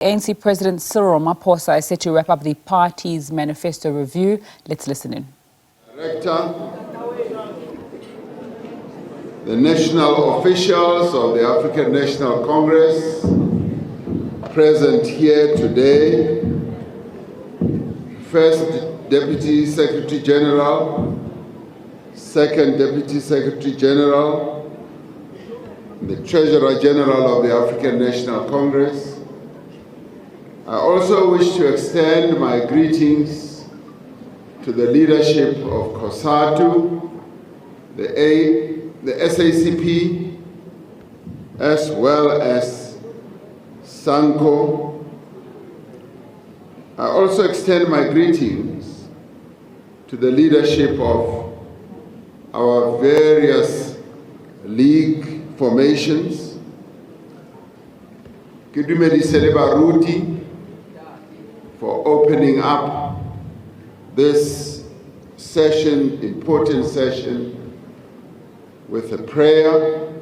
ANC President Cyril Ramaphosa is set to wrap up the party's Manifesto review. Let's listen in. Director, the national officials of the African National Congress present here today, First Deputy Secretary General, Second Deputy Secretary General, the Treasurer General of the African National Congress. I also wish to extend my greetings to the leadership of COSATU, the SACP, as well as SANCO. I also extend my greetings to the leadership of our various league formations. Kidumedisele Baruti for opening up this session, important session, with a prayer.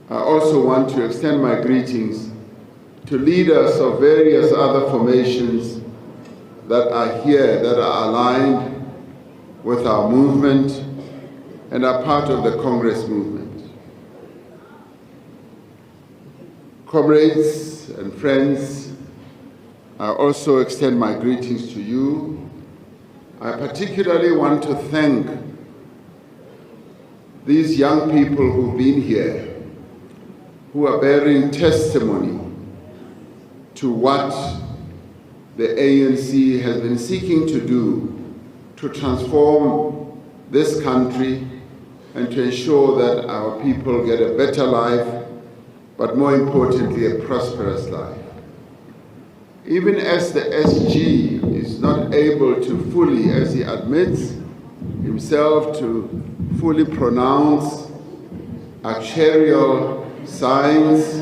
I also want to extend my greetings to leaders of various other formations that are here, that are aligned with our movement and are part of the Congress movement. Comrades and friends, I also extend my greetings to you. I particularly want to thank these young people who've been here, who are bearing testimony to what the ANC has been seeking to do to transform this country and to ensure that our people get a better life, but more importantly, a prosperous life. Even as the SG is not able to fully, as he admits himself, to fully pronounce actuarial science.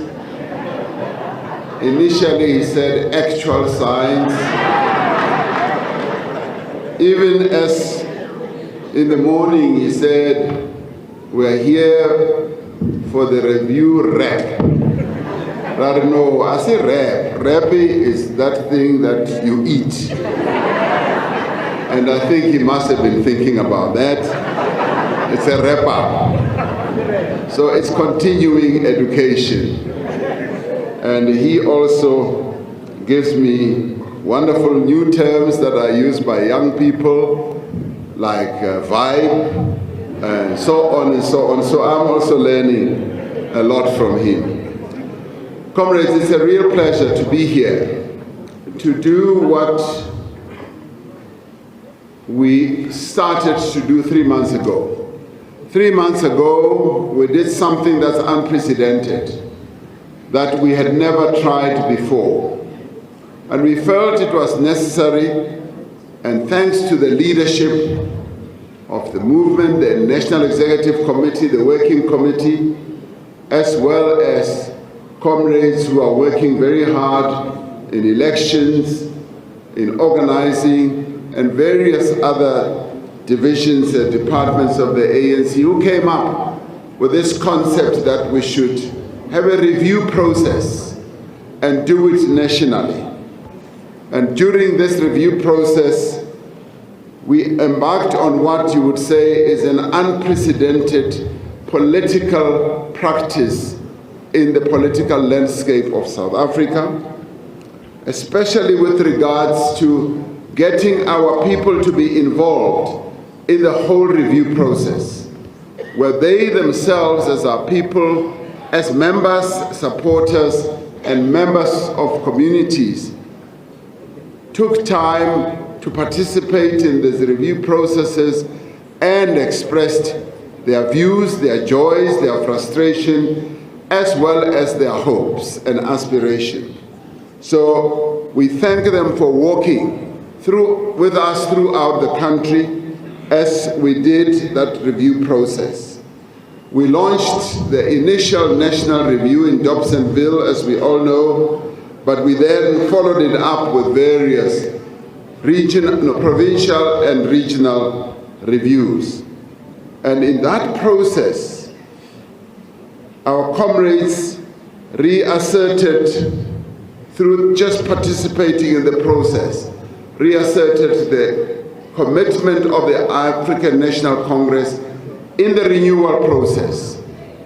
Initially he said actual science. Even as in the morning he said, we're here for the review rep. Rather, no, I say rep. Rep is that thing that you eat. And I think he must have been thinking about that. It's a wrap up. So it's continuing education. And he also gives me wonderful new terms that are used by young people, like vibe, and so on and so on. So I'm also learning a lot from him. Comrades, it's a real pleasure to be here, to do what we started to do 3 months ago. 3 months ago, we did something that's unprecedented, that we had never tried before. And we felt it was necessary, and thanks to the leadership of the movement, the National Executive Committee, the Working Committee, as well as comrades who are working very hard in elections, in organizing, and various other divisions and departments of the ANC who came up with this concept that we should have a review process and do it nationally. And during this review process, we embarked on what you would say is an unprecedented political practice in the political landscape of South Africa, especially with regards to getting our people to be involved in the whole review process, where they themselves, as our people, as members, supporters, and members of communities, took time to participate in these review processes and expressed their views, their joys, their frustration, as well as their hopes and aspirations. So we thank them for walking with us throughout the country as we did that review process. We launched the initial national review in Dobsonville, as we all know, but we then followed it up with various provincial and regional reviews. And in that process, our comrades reasserted through just participating in the process, reasserted the commitment of the African National Congress in the renewal process.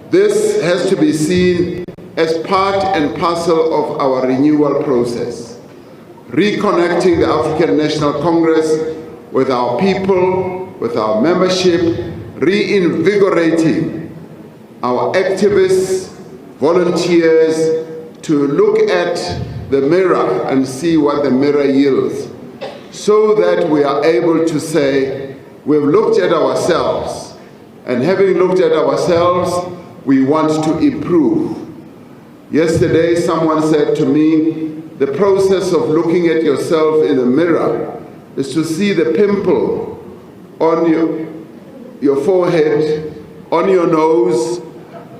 This has to be seen as part and parcel of our renewal process, reconnecting the African National Congress with our people, with our membership, reinvigorating our activists, volunteers, to look at the mirror and see what the mirror yields, so that we are able to say, we've looked at ourselves, and having looked at ourselves, we want to improve. Yesterday, someone said to me, the process of looking at yourself in the mirror is to see the pimple on your forehead, on your nose,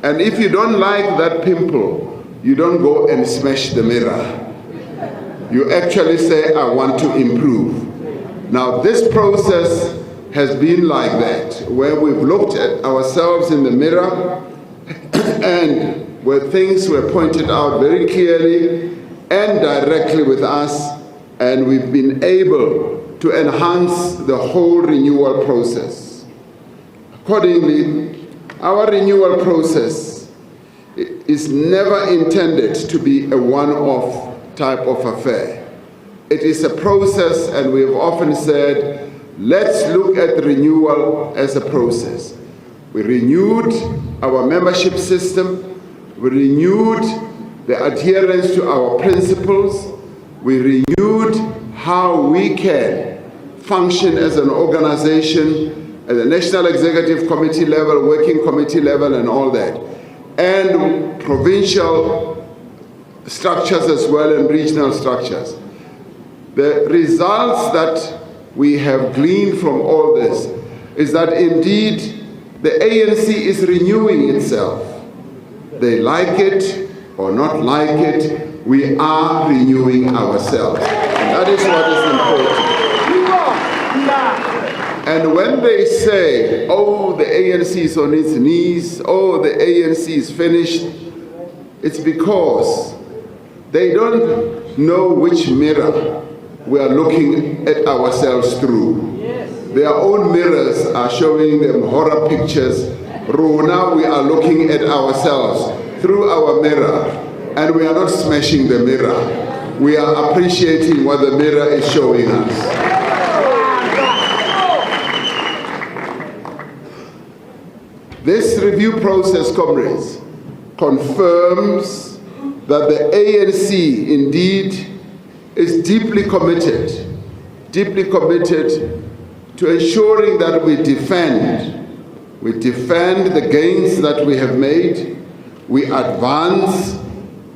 and if you don't like that pimple, you don't go and smash the mirror. You actually say, I want to improve. Now, this process has been like that, where we've looked at ourselves in the mirror and where things were pointed out very clearly and directly with us, and we've been able to enhance the whole renewal process. Accordingly, our renewal process is never intended to be a one-off type of affair. It is a process, and we've often said, let's look at renewal as a process. We renewed our membership system, we renewed the adherence to our principles, we renewed how we can function as an organization at the National Executive Committee level, Working Committee level, and all that, and provincial structures as well, and regional structures. The results that we have gleaned from all this is that indeed the ANC is renewing itself. They like it or not like it, we are renewing ourselves. And that is what is important. And when they say, oh, the ANC is on its knees, oh, the ANC is finished, it's because they don't know which mirror we are looking at ourselves through. Their own mirrors are showing them horror pictures. Now we are looking at ourselves through our mirror, and we are not smashing the mirror. We are appreciating what the mirror is showing us. This review process, comrades, confirms that the ANC indeed is deeply committed to ensuring that we defend the gains that we have made, we advance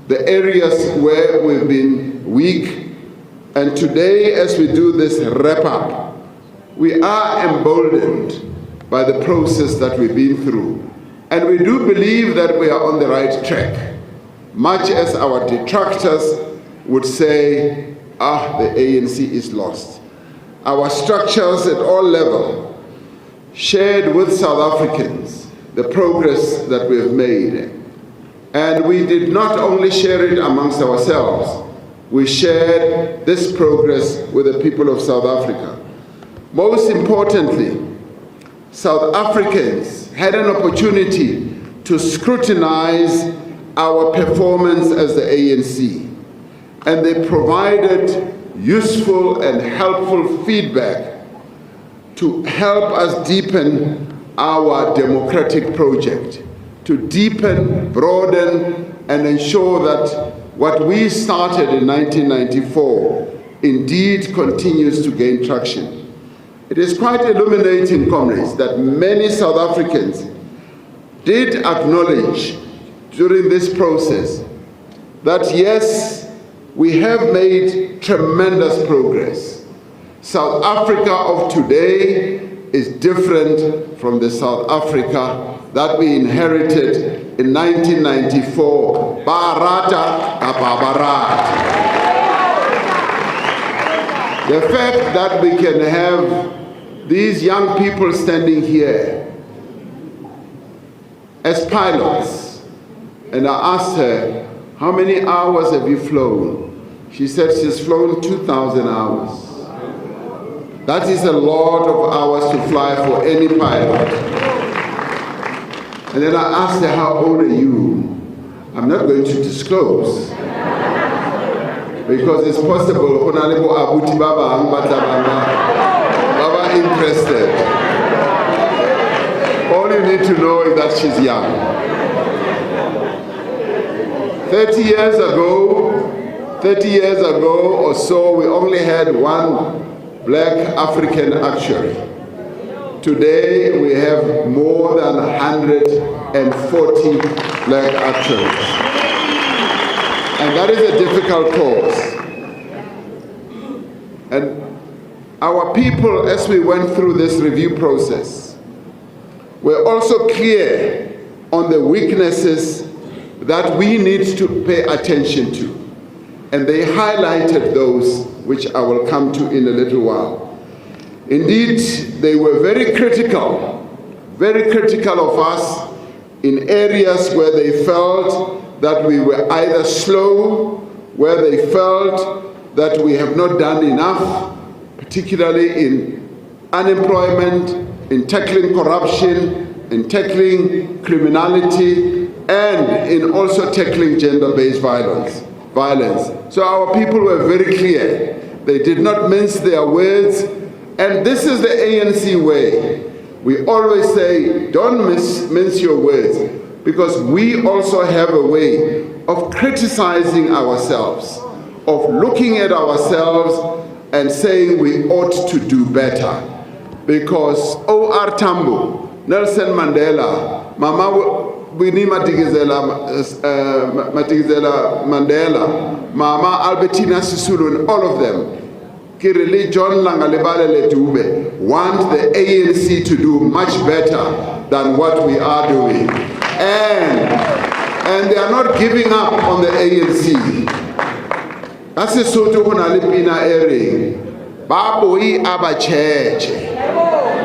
the areas where we've been weak, and today, as we do this wrap-up, we are emboldened by the process that we've been through. And we do believe that we are on the right track, much as our detractors would say, the ANC is lost. Our structures at all levels shared with South Africans the progress that we have made. And we did not only share it amongst ourselves, we shared this progress with the people of South Africa. Most importantly, South Africans had an opportunity to scrutinize our performance as the ANC, and they provided useful and helpful feedback to help us deepen our democratic project, to deepen, broaden, and ensure that what we started in 1994 indeed continues to gain traction. It is quite illuminating, comrades, that many South Africans did acknowledge during this process that yes, we have made tremendous progress. South Africa of today is different from the South Africa that we inherited in 1994. Barata Babarat. The fact that we can have these young people standing here as pilots, and I asked her, how many hours have you flown? She said she's flown 2,000 hours. That is a lot of hours to fly for any pilot. And then I asked her, how old are you? I'm not going to disclose. Because it's possible, Baba interested. All you need to know is that she's young. 30 years ago or so, we only had one black African actuary. Today, we have more than 140 black actuaries. And that is a difficult cause. And our people, as we went through this review process, were also clear on the weaknesses that we need to pay attention to. And they highlighted those, which I will come to in a little while. Indeed, they were very critical of us in areas where they felt that we were either slow, where they felt that we have not done enough, particularly in unemployment, in tackling corruption, in tackling criminality, and in also tackling gender-based violence. So our people were very clear. They did not mince their words, and this is the ANC way. We always say, don't mince your words, because we also have a way of criticizing ourselves, of looking at ourselves and saying we ought to do better. Because O.R. Tambo, Nelson Mandela, Mama Winnie Madikizela Mandela, Mama Albertina Sisulu, and all of them, Kirili John Langalebale Dube, want the ANC to do much better than what we are doing. And they are not giving up on the ANC. That's a sort of Nalipina area. Baboi Abacheche.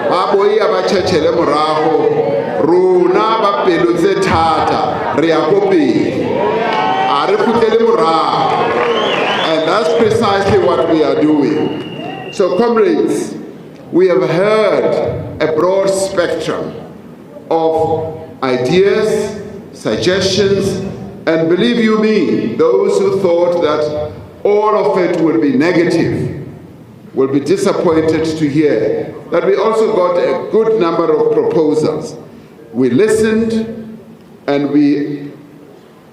Baboi Abacheche Lemoraho. Runa Bapelutze Tata. Riakopi. Areputele Moraho. And that's precisely what we are doing. So, comrades, we have heard a broad spectrum of ideas, suggestions, and believe you me, those who thought that all of it would be negative will be disappointed to hear that we also got a good number of proposals. We listened, and we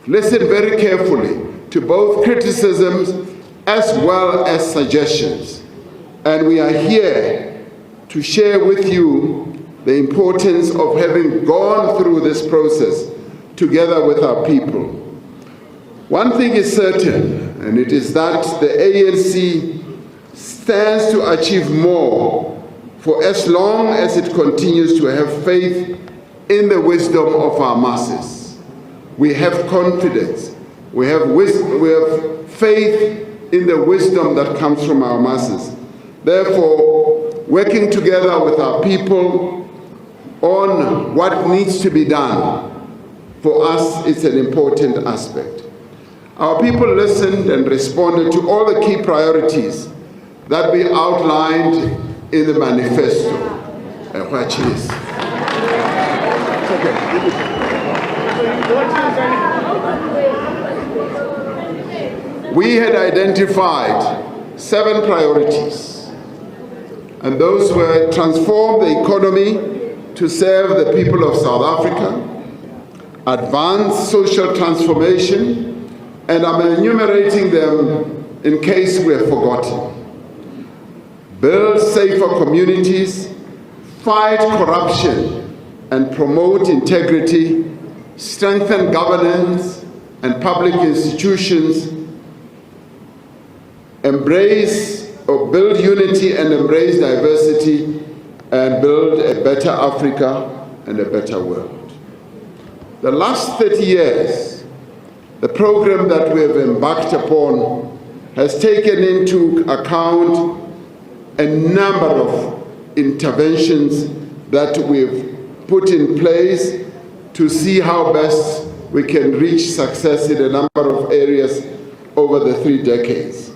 listened very carefully to both criticisms as well as suggestions. And we are here to share with you the importance of having gone through this process together with our people. One thing is certain, and it is that the ANC stands to achieve more for as long as it continues to have faith in the wisdom of our masses. We have confidence, we have faith in the wisdom that comes from our masses. Therefore, working together with our people on what needs to be done, for us, it's an important aspect. Our people listened and responded to all the key priorities that we outlined in the manifesto, which is. We had identified 7 priorities, and those were: transform the economy to serve the people of South Africa, advance social transformation, and I'm enumerating them in case we have forgotten. Build safer communities, fight corruption and promote integrity, strengthen governance and public institutions, embrace or build unity and embrace diversity, and build a better Africa and a better world. The last 30 years, the program that we have embarked upon has taken into account a number of interventions that we've put in place to see how best we can reach success in a number of areas over the 3 decades.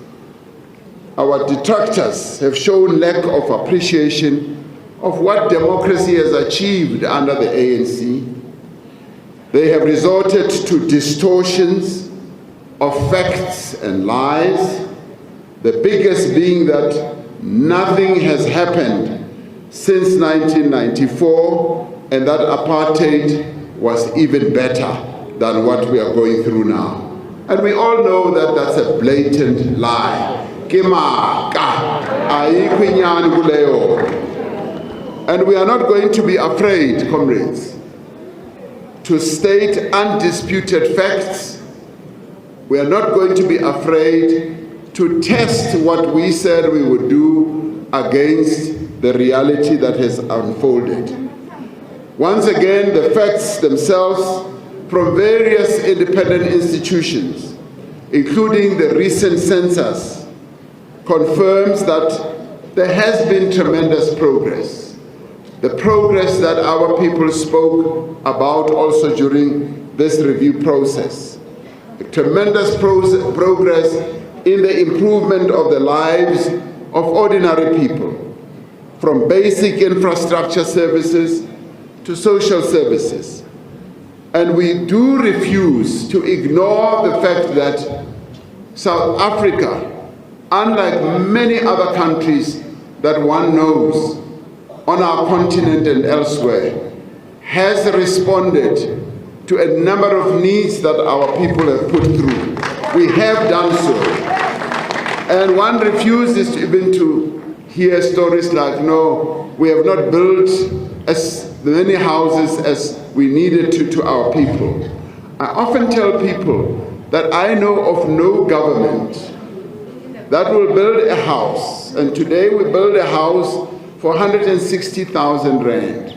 Our detractors have shown lack of appreciation of what democracy has achieved under the ANC. They have resorted to distortions of facts and lies, the biggest being that nothing has happened since 1994, and that apartheid was even better than what we are going through now. And we all know that that's a blatant lie. And we are not going to be afraid, comrades, to state undisputed facts. We are not going to be afraid to test what we said we would do against the reality that has unfolded. Once again, the facts themselves from various independent institutions, including the recent census, confirms that there has been tremendous progress. The progress that our people spoke about also during this review process. A tremendous progress in the improvement of the lives of ordinary people, from basic infrastructure services to social services. And we do refuse to ignore the fact that South Africa, unlike many other countries that one knows on our continent and elsewhere, has responded to a number of needs that our people have put through. We have done so. And one refuses even to hear stories like, no, we have not built as many houses as we needed to our people. I often tell people that I know of no government that will build a house, and today we build a house for 160,000 rand.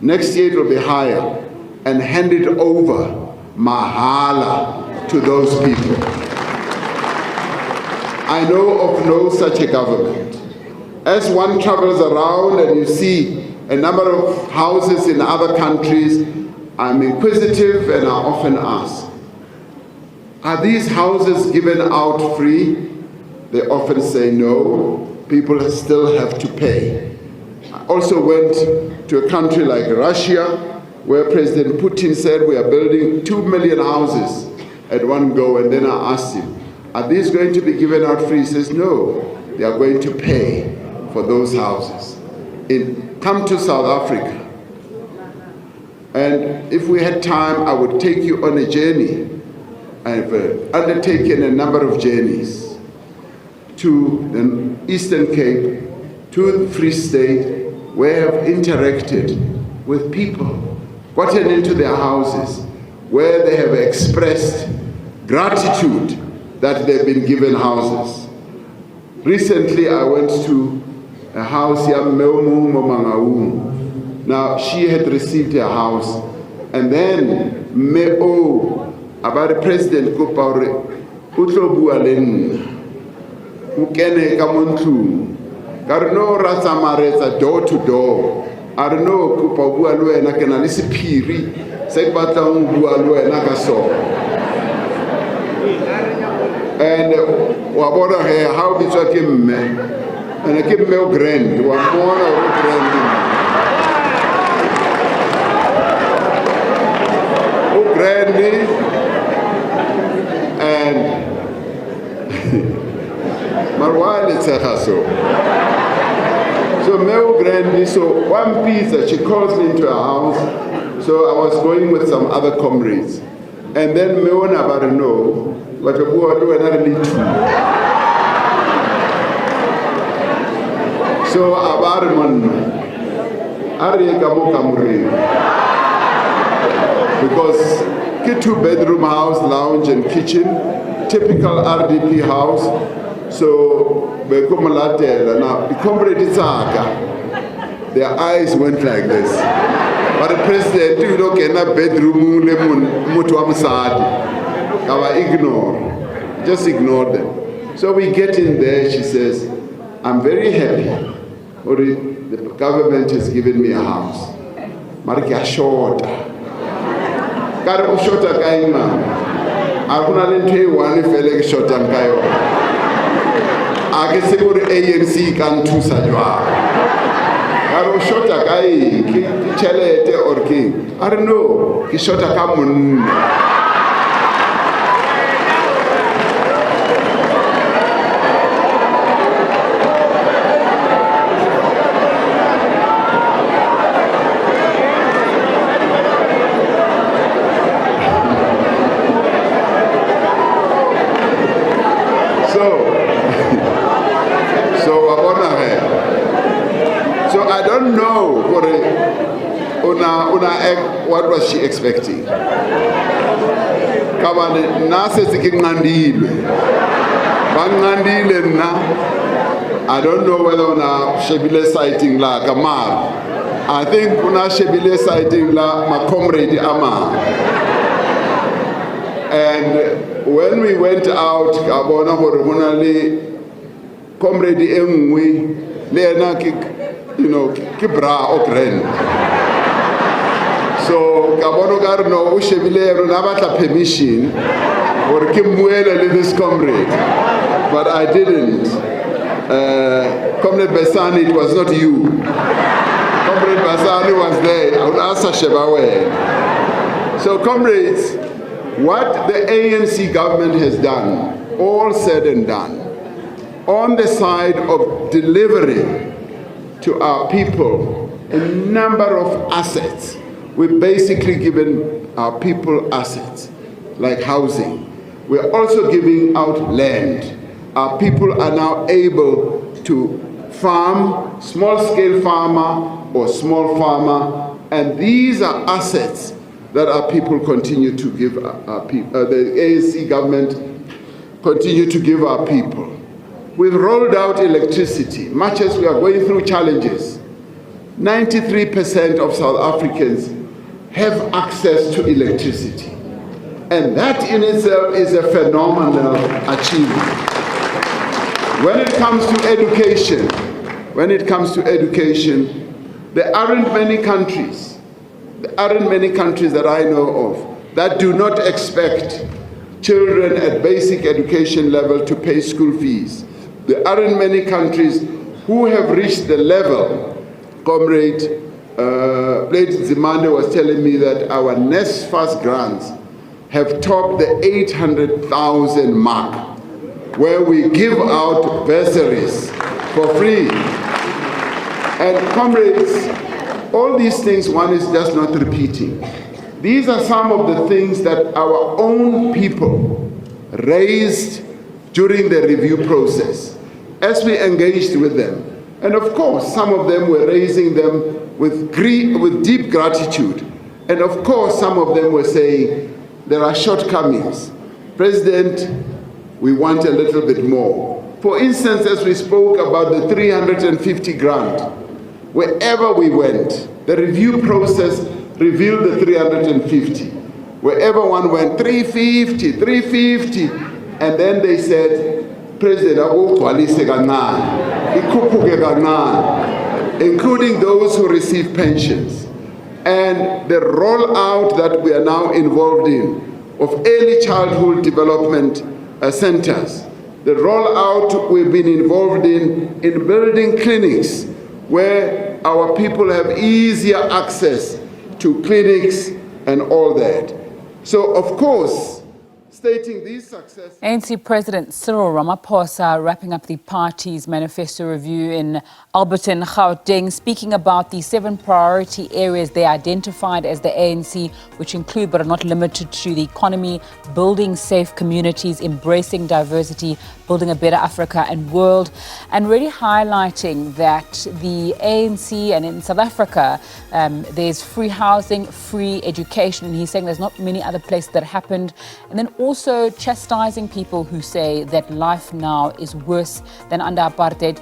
Next year it will be higher, and hand it over mahala to those people. I know of no such a government. As one travels around and you see a number of houses in other countries, I'm inquisitive and I often ask, are these houses given out free? They often say no, people still have to pay. I also went to a country like Russia, where President Putin said we are building 2 million houses at one go, and then I asked him, are these going to be given out free? He says no, they are going to pay for those houses. Come to South Africa, and if we had time, I would take you on a journey. I've undertaken a number of journeys to the Eastern Cape, to the Free State, where I've interacted with people, gotten into their houses, where they have expressed gratitude that they've been given houses. Recently, I went to a house, now she had received a house, and then about the president utlo bua le nna o kene ka mo ntlong ka re no ra tsamaretsa door to door a re no kopa bua le wena ke na le sephiri se ke batlang bua le wena ka sona. And wa bona he ha o bitswa ke mme ene ke mme o grand wa bona o grand o grand. And Marwali Tsahaso. So Mel Grandi, so one pizza, she calls me into her house. So I was going with some other comrades. And then Meona Barano, but a boy do another little. So Abarman Arigamukamuri. Because 2-bedroom house, lounge and kitchen, typical RDP house. So now the comrade their eyes went like this. But the president, you look in a bedroom, ignore, just ignore them. So we get in there, she says, I'm very happy. The government has given me a house. Marika short. akuna le ntho e one fele ke shotang ka yona a ke se gore ANC ka nthusa jwang ka re o shota ka eng ke tšhelete or ke a re no ke shota ka monna. So I don't know what was she expecting. Kabane nase zikingandile. Bangandile na. I don't know whether una shebile sighting la kamar. I think una shebile sighting la my comrade ama. And when we went out, kabona hormona le comrade engwe le na ki bra o grand. So kabono garno o shebile na batla permission or ke muele le this comrade, but I didn't. Comrade Besani, it was not you. Comrade Besani was there. I would ask Shebawe. So comrades, what the ANC government has done, all said and done, on the side of delivering to our people a number of assets. We've basically given our people assets, like housing. We're also giving out land. Our people are now able to farm, small-scale farmer or small farmer, and these are assets that our people continue to give our people, the ANC government continue to give our people. We've rolled out electricity, much as we are going through challenges. 93% of South Africans have access to electricity. And that in itself is a phenomenal achievement. When it comes to education, there aren't many countries that I know of that do not expect children at basic education level to pay school fees. There aren't many countries who have reached the level. Comrade Blade Zimande was telling me that our NSFAS grants have topped the 800,000 mark, where we give out bursaries for free. And comrades, all these things, one is just not repeating. These are some of the things that our own people raised during the review process as we engaged with them. And of course, some of them were raising them with deep gratitude. And of course, some of them were saying, there are shortcomings. President, we want a little bit more. For instance, as we spoke about the 350 grant, wherever we went, the review process revealed the 350. Wherever one went, 350, 350. And then they said, President, including those who receive pensions. And the rollout that we are now involved in of early childhood development centers, the rollout we've been involved in building clinics where our people have easier access to clinics and all that. So, of course, stating these successes. ANC President Cyril Ramaphosa wrapping up the party's manifesto review in Alberton, Gauteng, speaking about the 7 priority areas they identified as the ANC, which include but are not limited to the economy, building safe communities, embracing diversity, building a better Africa and world, and really highlighting that the ANC and in South Africa, there's free housing, free education, and he's saying there's not many other places that happened. And then also chastising people who say that life now is worse than under apartheid.